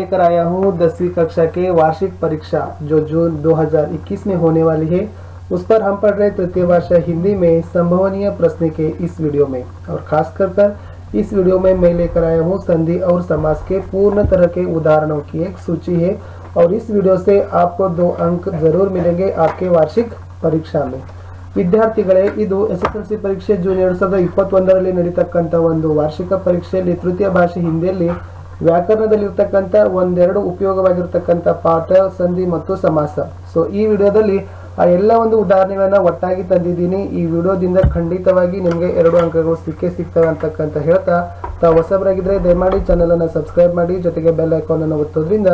लेकर आया हूँ 10वीं कक्षा के वार्षिक परीक्षा जो जून 2021 में होने वाली है। उस पर हम पढ़ रहे तृतीय भाषा हिंदी में संभवनीय प्रश्न के इस वीडियो में, और खास कर इस वीडियो में मैं लेकर आया हूँ संधि और समास के पूर्ण तरह के उदाहरणों की एक सूची है, और इस वीडियो से आपको 2 अंक जरूर मिलेंगे आपके वार्षिक परीक्षा में। ವಿದ್ಯಾರ್ಥಿಗಳೇ, ಇದು SSLC ಪರೀಕ್ಷೆ ಜೂನ್ 2021ರಲ್ಲಿ ನಡೆಯತಕ್ಕಂತ ಒಂದು ವಾರ್ಷಿಕ ಪರೀಕ್ಷೆಯಲ್ಲಿ ತೃತೀಯ ಭಾಷೆ ಹಿಂದಿಯಲ್ಲಿ ವ್ಯಾಕರಣದಲ್ಲಿರತಕ್ಕಂತ ಒಂದೆರಡು ಉಪಯೋಗವಾಗಿರತಕ್ಕಂತ ಪಾಠ, ಸಂಧಿ ಮತ್ತು ಸಮಾಸ. ಸೊ ಈ ವಿಡಿಯೋದಲ್ಲಿ ಆ ಎಲ್ಲ ಒಂದು ಉದಾಹರಣೆಗಳನ್ನ ಒಟ್ಟಾಗಿ ತಂದಿದ್ದೀನಿ. ಈ ವಿಡಿಯೋದಿಂದ ಖಂಡಿತವಾಗಿ ನಿಮಗೆ 2 ಅಂಕಗಳು ಸಿಗ್ತವೆ ಅಂತಕ್ಕಂತ ಹೇಳ್ತಾ, ತಾವು ಹೊಸಬರಾಗಿದ್ರೆ ದಯಮಾಡಿ ಚಾನೆಲ್ ಅನ್ನು ಸಬ್ಸ್ಕ್ರೈಬ್ ಮಾಡಿ, ಜೊತೆಗೆ ಬೆಲ್ ಐಕಾನ್ ಅನ್ನು ಒತ್ತೋದ್ರಿಂದ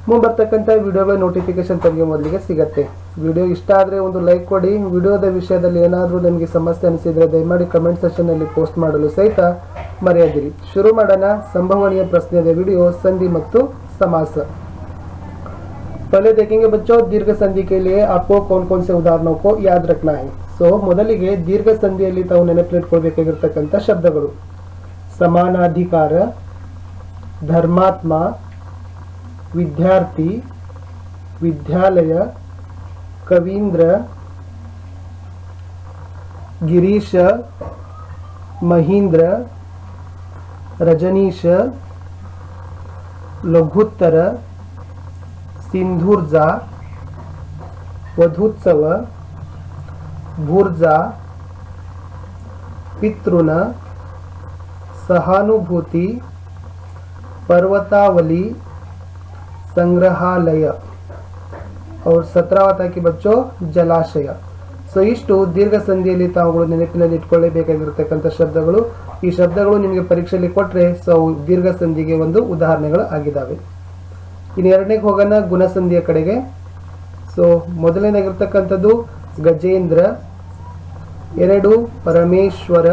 ಮುಂಬರ್ತಕ್ಕಂಥ ವಿಡಿಯೋಗಳ ನೋಟಿಫಿಕೇಶನ್ ತಮಗೆ ಮೊದಲಿಗೆ ಸಿಗುತ್ತೆ. ವಿಡಿಯೋ ಇಷ್ಟ ಆದರೆ ಒಂದು ಲೈಕ್ ಕೊಡಿ. ವಿಡಿಯೋದ ವಿಷಯದಲ್ಲಿ ಏನಾದರೂ ನಿಮಗೆ ಸಮಸ್ಯೆ ಅನಿಸಿದರೆ ದಯಮಾಡಿ ಕಮೆಂಟ್ ಸೆಕ್ಷನ್ನಲ್ಲಿ ಪೋಸ್ಟ್ ಮಾಡಲು ಸಹಿತ ಮರೆಯದಿರಿ. ಶುರು ಮಾಡೋಣ ಸಂಭವನೀಯ ಪ್ರಶ್ನೆಯ ವಿಡಿಯೋ, संधि ಮತ್ತು समास। पहले देखेंगे बच्चों, दीर्घ संधि के लिए आपको कौन कौन से उदाहरणों को याद रखना है। सो ಮೊದಲಿಗೆ ದೀರ್ಘ ಸಂಧಿಯಲ್ಲಿ ತಾವು ನೆನಪಿಟ್ಕೊಳ್ಳಬೇಕಾಗಿರತಕ್ಕಂತ ಶಬ್ದಗಳು: ಸಮಾನಾಧಿಕಾರ, ಧರ್ಮಾತ್ಮ, विद्यार्थी, विद्यालय, कवींद्र, गिरीश, महींद्र, रजनीश, लघुत्तर, सिंधुर्जा, वधूत्सव, भूर्जा, पितृन, सहानुभूति, पर्वतावली, संग्रहालय, और 17वा था कि बच्चों जलाशय। सो इಷ್ಟು ದೀರ್ಘ ಸಂಧಿಯಲ್ಲಿ ತಾವುಗಳು ನೆನಪಿನಲ್ಲಿ ಇಟ್ಕೊಳ್ಳಬೇಕಾಗಿರತಕ್ಕಂತ ಶಬ್ದಗಳು. ಈ ಶಬ್ದಗಳು ನಿಮಗೆ ಪರೀಕ್ಷೆಯಲ್ಲಿ ಕೊಟ್ಟರೆ ಸೊ ದೀರ್ಘ ಸಂಧಿಗೆ ಒಂದು ಉದಾಹರಣೆಗಳು ಆಗಿದ್ದಾವೆ. ಇನ್ನು ಎರಡನೇಗೆ ಹೋಗೋಣ ಗುಣಸಂಧಿಯ ಕಡೆಗೆ. ಸೊ ಮೊದಲನೇದಾಗಿರ್ತಕ್ಕಂಥದ್ದು ಗಜೇಂದ್ರ, 2 ಪರಮೇಶ್ವರ,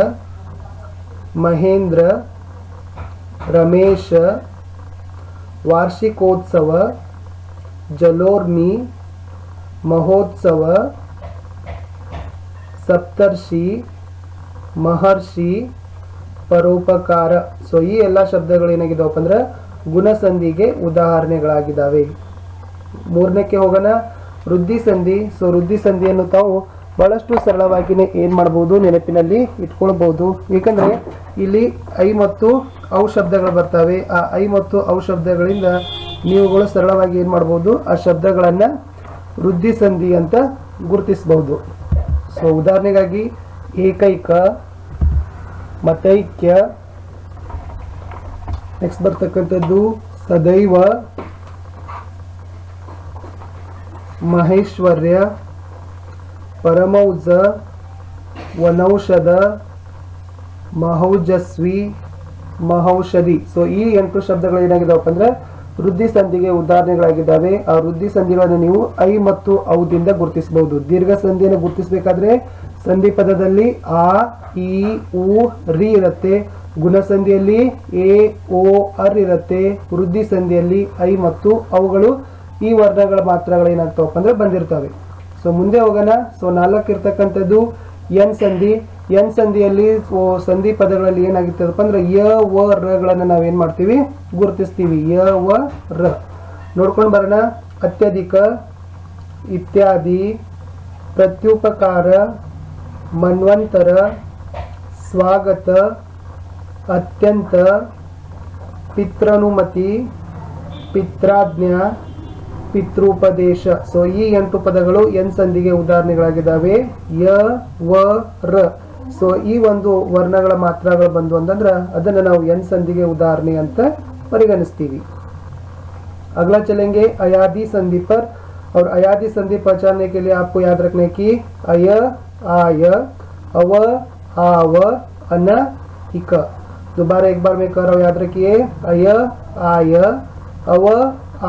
ಮಹೇಂದ್ರ, ರಮೇಶ, वार्षिकोत्सव, जलोर्मी, महोत्सव, सप्तर्षि, महर्षि, ಪರೋಪಕಾರ. ಸೊ ಈ ಎಲ್ಲ ಶಬ್ದಗಳು ಏನಾಗಿದಾವಪ್ಪ ಅಂದ್ರೆ ಗುಣಸಂಧಿಗೆ ಉದಾಹರಣೆಗಳಾಗಿದ್ದಾವೆ. ಮೂರನೇಕ್ಕೆ ಹೋಗೋಣ, ವೃದ್ಧಿ ಸಂಧಿ. ಸೊ ವೃದ್ಧಿ ಸಂಧಿಯನ್ನು ತಾವು ಬಹಳಷ್ಟು ಸರಳವಾಗಿನೇ ಏನ್ ಮಾಡಬಹುದು, ನೆನಪಿನಲ್ಲಿ ಇಟ್ಕೊಳ್ಬಹುದು. ಏಕೆಂದ್ರೆ ಇಲ್ಲಿ ಐ ಮತ್ತು ಔ ಶಬ್ದಗಳು ಬರ್ತವೆ. ಆ ಐ ಮತ್ತು ಔ ಶಬ್ದಗಳಿಂದ ನೀವುಗಳು ಸರಳವಾಗಿ ಏನ್ ಮಾಡಬಹುದು, ಆ ಶಬ್ದಗಳನ್ನ ವೃದ್ಧಿ ಸಂಧಿ ಅಂತ ಗುರುತಿಸಬಹುದು. ಸೊ ಉದಾಹರಣೆಗಾಗಿ ಏಕೈಕ, ಮತೈಕ್ಯ, ನೆಕ್ಸ್ಟ್ ಬರ್ತಕ್ಕಂಥದ್ದು ಸದೈವ, ಮಹೇಶ್ವರ್ಯ, ಪರಮೌಜ, ವನೌಷಧ, ಮಹೌಜಸ್ವಿ, ಮಹೌಷಧಿ. ಸೊ ಈ 8 ಶಬ್ದಗಳು ಏನಾಗಿದಾವಪ್ಪ ಅಂದ್ರೆ ವೃದ್ಧಿ ಸಂಧಿಗೆ ಉದಾಹರಣೆಗಳಾಗಿದ್ದಾವೆ. ಆ ವೃದ್ಧಿ ಸಂಧಿಗಳನ್ನು ನೀವು ಐ ಮತ್ತು ಔದಿಂದ ಗುರುತಿಸಬಹುದು. ದೀರ್ಘ ಸಂಧಿಯನ್ನು ಗುರುತಿಸಬೇಕಾದ್ರೆ ಸಂಧಿ ಪದದಲ್ಲಿ ಆ, ಇ, ಉ, ರಿ ಇರುತ್ತೆ. ಗುಣಸಂಧಿಯಲ್ಲಿ ಎ, ಓ, ಅರ್ ಇರುತ್ತೆ. ವೃದ್ಧಿ ಸಂಧಿಯಲ್ಲಿ ಐ ಮತ್ತು ಅವುಗಳು ಈ ವರ್ಣಗಳ ಮಾತ್ರಗಳು ಏನಾಗ್ತಾವಪ್ಪ ಅಂದ್ರೆ ಬಂದಿರ್ತವೆ. ಸೊ ಮುಂದೆ ಹೋಗೋಣ. ಸೊ 4 ಇರ್ತಕ್ಕಂಥದ್ದು ಎನ್ ಸಂಧಿ. ಎನ್ ಸಂಧಿಯಲ್ಲಿ ಸಂಧಿ ಪದಗಳಲ್ಲಿ ಏನಾಗಿರ್ತದಪ್ಪ ಅಂದ್ರೆ ಯ, ವ, ರಗಳನ್ನು ನಾವೇನ್ ಮಾಡ್ತೀವಿ, ಗುರುತಿಸ್ತೀವಿ. ಯ, ವ, ರ ನೋಡ್ಕೊಂಡು ಬರೋಣ. ಅತ್ಯಧಿಕ, ಇತ್ಯಾದಿ, ಪ್ರತ್ಯುಪಕಾರ, ಮನ್ವಂತರ, ಸ್ವಾಗತ, ಅತ್ಯಂತ, ಪಿತ್ರಾನುಮತಿ, ಪಿತ್ರಾಜ್ಞಾ, ಪಿತೃಪದೇಶ. ಸೊ ಈ 8 ಪದಗಳು ಎನ್ ಸಂಧಿಗೆ ಉದಾಹರಣೆಗಳಾಗಿದ್ದಾವೆ. ಯ, ವ, ರ. ಸೊ ಈ ಒಂದು ವರ್ಣಗಳ ಮಾತ್ರಗಳು ಬಂದು ಅಂತಂದ್ರೆ ಅದನ್ನ ನಾವು ಎನ್ ಸಂಧಿಗೆ ಉದಾಹರಣೆ ಅಂತ ಪರಿಗಣಿಸ್ತೀವಿ. अगला चलेंगे अयादी संधि पर, और अयादी संधि पहचानने के लिए आपको याद रखना है कि अय, आय, अव, आव, अन, इक. दोबारा एक बार मैं कर रहा हूँ, याद रखिए. अय, आय, अव,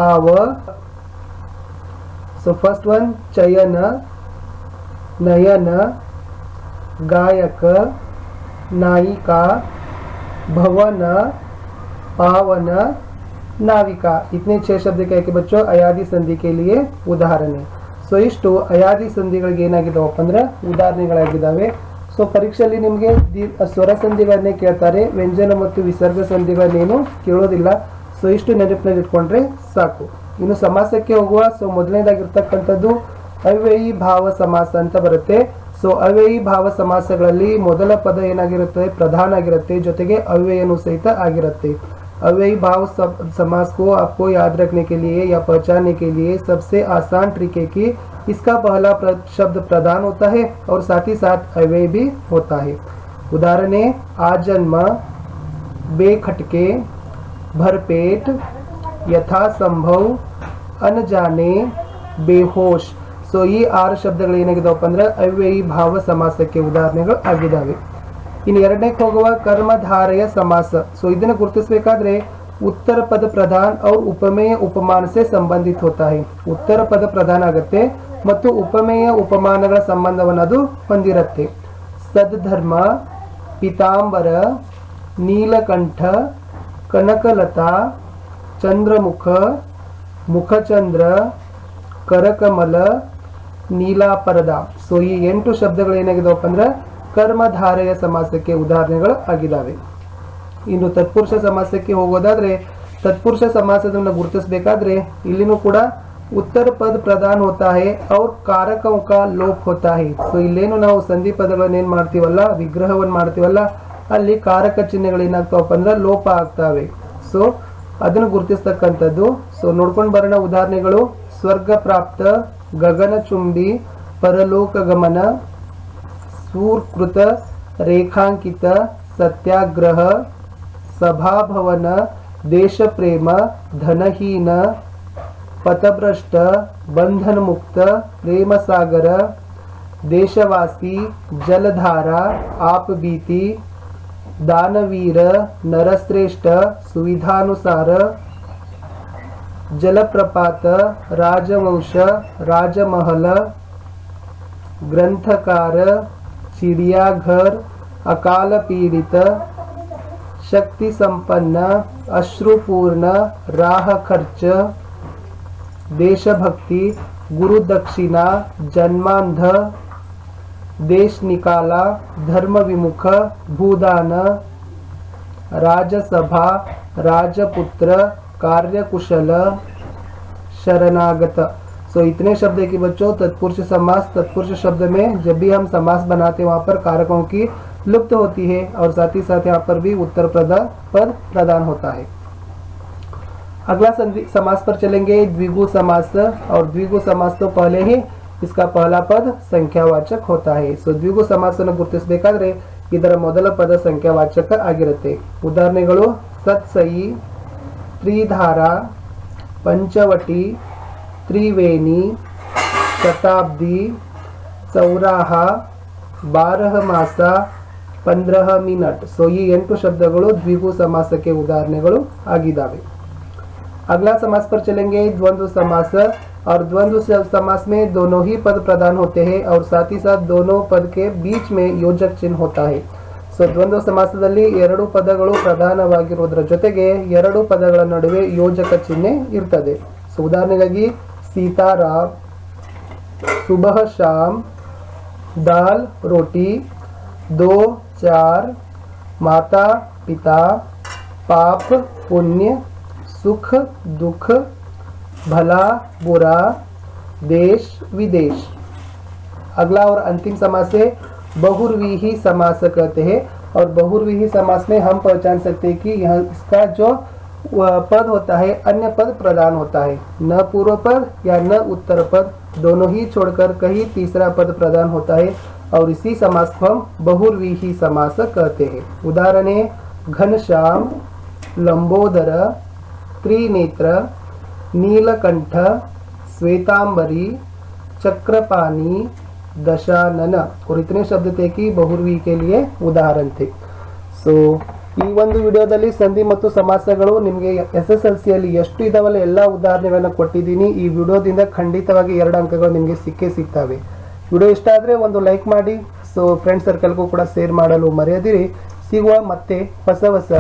आव. सो फर्स्ट वन चयन, नयन, गायक, नायिका, भवन, पावन, नाविका. इतने 6 शब्द क्या कि बच्चों अयादी संधि के लिए उदाहरण है. ಸೊ ಇಷ್ಟು ಅಯಾದಿ ಸಂಧಿಗಳಿಗೆ ಏನಾಗಿದಾವಪ್ಪ ಅಂದ್ರೆ ಉದಾಹರಣೆಗಳಾಗಿದ್ದಾವೆ. ಸೊ ಪರೀಕ್ಷೆಯಲ್ಲಿ ನಿಮಗೆ ಸ್ವರ ಸಂಧಿಗಳನ್ನೇ ಕೇಳ್ತಾರೆ, ವ್ಯಂಜನ ಮತ್ತು ವಿಸರ್ಗ ಸಂಧಿಗಳನ್ನೇನು ಕೇಳೋದಿಲ್ಲ. ಸೊ ಸೊ ಇಷ್ಟು ನೆನಪಿನಲ್ಲಿ ಇಟ್ಕೊಂಡ್ರೆ ಸಾಕು. ಇನ್ನು ಸಮಾಸಕ್ಕೆ ಹೋಗುವ. ಸೊ ಮೊದಲನೇದಾಗಿರ್ತಕ್ಕಂಥದ್ದು ಅವ್ಯಯಿ ಭಾವ ಸಮಾಸ ಅಂತ ಬರುತ್ತೆ. ಸೊ ಅವ್ಯಯಿ ಭಾವ ಸಮಾಸಗಳಲ್ಲಿ ಮೊದಲ ಪದ ಏನಾಗಿರುತ್ತೆ, ಪ್ರಧಾನ ಆಗಿರುತ್ತೆ, ಜೊತೆಗೆ ಅವ್ಯಯನೂ ಸಹಿತ ಆಗಿರುತ್ತೆ. अव्ययी भाव समास को आपको याद रखने के लिए या पहचानने के लिए सबसे आसान तरीके की इसका पहला शब्द प्रधान होता है और साथ ही साथ अव्यय भी होता है. उदाहरण है आजन्म, बेखटके, भरपेट, यथासंभव, अनजाने, बेहोश. ಸೊ ಈ 6 ಶಬ್ದಗಳು ಏನಾಗಿದಾವಪ್ಪ ಅಂದ್ರೆ ಅವ್ಯಯಿ ಭಾವ ಸಮಾಸಕ್ಕೆ ಉದಾಹರಣೆಗಳು ಆಗಿದ್ದಾವೆ. ಇನ್ನು ಎರಡನೇಕ್ಕೆ ಹೋಗುವ कर्मधारय समास. सो ಇದನ್ನು ಗುರುತಿಸಬೇಕಾದ್ರೆ उत्तर पद प्रधान और उपमेय उपमान से संबंधित होता है. उत्तर पद प्रधान ಆಗುತ್ತೆ ಮತ್ತು ಉಪಮೇಯ ಉಪಮಾನಗಳ ಸಂಬಂಧವನ್ನು ಅದು ಹೊಂದಿರುತ್ತೆ. ಸದ್ಧರ್ಮ, ಪೀತಾಂಬರ, ನೀಲಕಂಠ, ಕನಕಲತಾ, ಚಂದ್ರಮುಖ, ಮುಖಚಂದ್ರ, ಕರಕಮಲ, ನೀಲಾಪರದ. ಸೊ ಈ 8 ಶಬ್ದಗಳು ಏನಾಗಿದಾವಪ್ಪ ಅಂದ್ರೆ कर्मधारय समासಕ್ಕೆ ಉದಾಹರಣೆಗಳು ಆಗಿದ್ದಾವೆ. ಇನ್ನು ತತ್ಪುರುಷ ಸಮಾಸಕ್ಕೆ ಹೋಗೋದಾದ್ರೆ तत्पुरुष समासವನ್ನು ಗುರುತಿಸಬೇಕಾದ್ರೆ ಇಲ್ಲಿನೂ ಕೂಡ उत्तर पद प्रधान होता है और कारकों का लोप होता है. ಸೊ ಇಲ್ಲೇನು ನಾವು ಸಂಧಿ ಪದಗಳನ್ನು ಏನು ಮಾಡ್ತೀವಲ್ಲ, ವಿಗ್ರಹವನ್ನು ಮಾಡ್ತೀವಲ್ಲ, ಅಲ್ಲಿ ಕಾರಕ ಚಿಹ್ನೆಗಳು ಏನಾಗ್ತಾವಪ್ಪ ಅಂದ್ರೆ ಲೋಪ ಆಗ್ತವೆ. ಸೊ ಅದನ್ನು ಗುರುತಿಸ್ತಕ್ಕಂಥದ್ದು. ಸೊ ನೋಡ್ಕೊಂಡು ಬರೋಣ ಉದಾಹರಣೆಗಳು. ಸ್ವರ್ಗ ಪ್ರಾಪ್ತ, ಗಗನಚುಂಬಿ, ಪರಲೋಕ ಗಮನ, सूर्कृत, रेखांकित, सत्याग्रह, सभाभवन, देश प्रेम, धनहीन, पथभ्रष्ट, बंधन मुक्त, प्रेम सागर, देशवासी, जलधारा, आप बीती, दानवीर, नरश्रेष्ठ, सुविधानुसार, जलप्रपात, राजवंश, राजमहल, ग्रंथकार, चिड़ियाघर, अकाल पीड़ित, शक्ति संपन्न, अश्रुपूर्ण, राह खर्च, देशभक्ति, गुरु दक्षिणा, जन्मांध, देश निकाला, धर्म विमुख, भूदान, राजसभा, राजपुत्र, कार्यकुशल, शरणागत. तो इतने शब्द है कि बच्चों तत्पुरुष समास, तत्पुरुष शब्द में जब भी हम समास बनाते हैं वहाँ पर कारकों की लुप्त होती है और साथ ही साथ यहाँ पर भी उत्तर पद प्रदान होता है. अगला समास पर चलेंगे द्विगु समास. और द्विगु समास तो पहले ही इसका पहला पद संख्यावाचक होता है. सो द्विगु समाಸವನ್ನು ಗುರುತಿಸಬೇಕಾದ್ರೆ ಇದರ ಮೊದಲ ಪದ ಸಂಖ್ಯಾವಾಚಕ ಆಗಿರುತ್ತೆ. ಉದಾಹರಣೆಗಳು ಸತ್ಸಯಿ, ತ್ರಿಧಾರ, पंचवटी, त्रिवेणी, शताब्दी, चौराहा, 12 ಮಾಸ, 15 ಮಿನಿಟ್. ಸೊ ಈ 8 ಶಬ್ದಗಳು ದ್ವಿಗು ಸಮಾಸಕ್ಕೆ ಉದಾಹರಣೆಗಳು ಆಗಿದ್ದಾವೆ. अगला समास पर चलेंगे द्वंद्व समास. और द्वंद्व समास में दोनों ही पद प्रधान होते हैं और साथ ही साथ दोनों पद के बीच में योजक चिन्ह होता है. ಸೊ ದ್ವಂದ್ವ ಸಮಾಸದಲ್ಲಿ 2 ಪದಗಳು ಪ್ರಧಾನವಾಗಿರುವುದರ ಜೊತೆಗೆ 2 ಪದಗಳ ನಡುವೆ ಯೋಜಕ ಚಿಹ್ನೆ ಇರ್ತದೆ. ಸೊ ಉದಾಹರಣೆಗಾಗಿ सीताराम, सुबह शाम, दाल रोटी, 2 4, माता पिता, पाप पुण्य, सुख दुख, भला बुरा, देश विदेश. अगला और अंतिम समास है बहुव्रीहि समास कहते हैं. और बहुव्रीहि समास में हम पहचान सकते हैं कि यह इसका जो पद होता है अन्य पद प्रधान होता है. न पूर्व पद या न उत्तर पद, दोनों ही छोड़कर कहीं तीसरा पद प्रधान होता है और इसी समास को हम बहुव्रीहि समास कहते हैं. उदाहरण है घनश्याम, लंबोदर, त्रिनेत्र, नीलकंठ, श्वेतांबरी, चक्रपाणी, दशानन. और इतने शब्द थे कि बहुव्रीहि के लिए उदाहरण थे. सो ಈ ಒಂದು ವಿಡಿಯೋದಲ್ಲಿ ಸಂಧಿ ಮತ್ತು ಸಮಾಸಗಳು ನಿಮಗೆ SSLC ಅಲ್ಲಿ ಎಷ್ಟು ಇದಾವಲ್ಲ ಎಲ್ಲ ಉದಾಹರಣೆಗಳನ್ನು ಕೊಟ್ಟಿದ್ದೀನಿ. ಈ ವಿಡಿಯೋದಿಂದ ಖಂಡಿತವಾಗಿ 2 ಅಂಕಗಳು ನಿಮಗೆ ಸಿಗ್ತವೆ. ವಿಡಿಯೋ ಇಷ್ಟ ಆದರೆ ಒಂದು ಲೈಕ್ ಮಾಡಿ. ಸೊ ಫ್ರೆಂಡ್ ಸರ್ಕಲ್ಗೂ ಕೂಡ ಶೇರ್ ಮಾಡಲು ಮರೆಯದಿರಿ. ಸಿಗುವ ಮತ್ತೆ ಹೊಸ